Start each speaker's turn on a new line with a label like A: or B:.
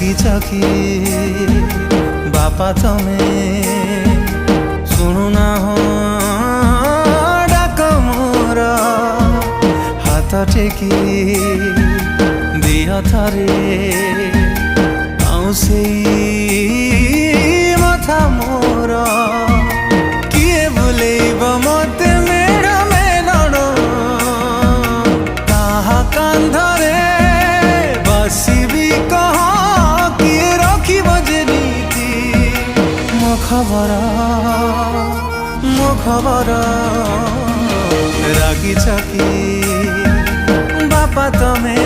A: रागिच कि बापा तमे शुणुना हो डाक मोर हाथ टेकी दिया थरे आउसे मथा मोर किए बुलेब मते मेड़ मेलण ताहा कांधरे बसबी कह किए रखिब जे नीति मो खबर रागिच कि बापा तमे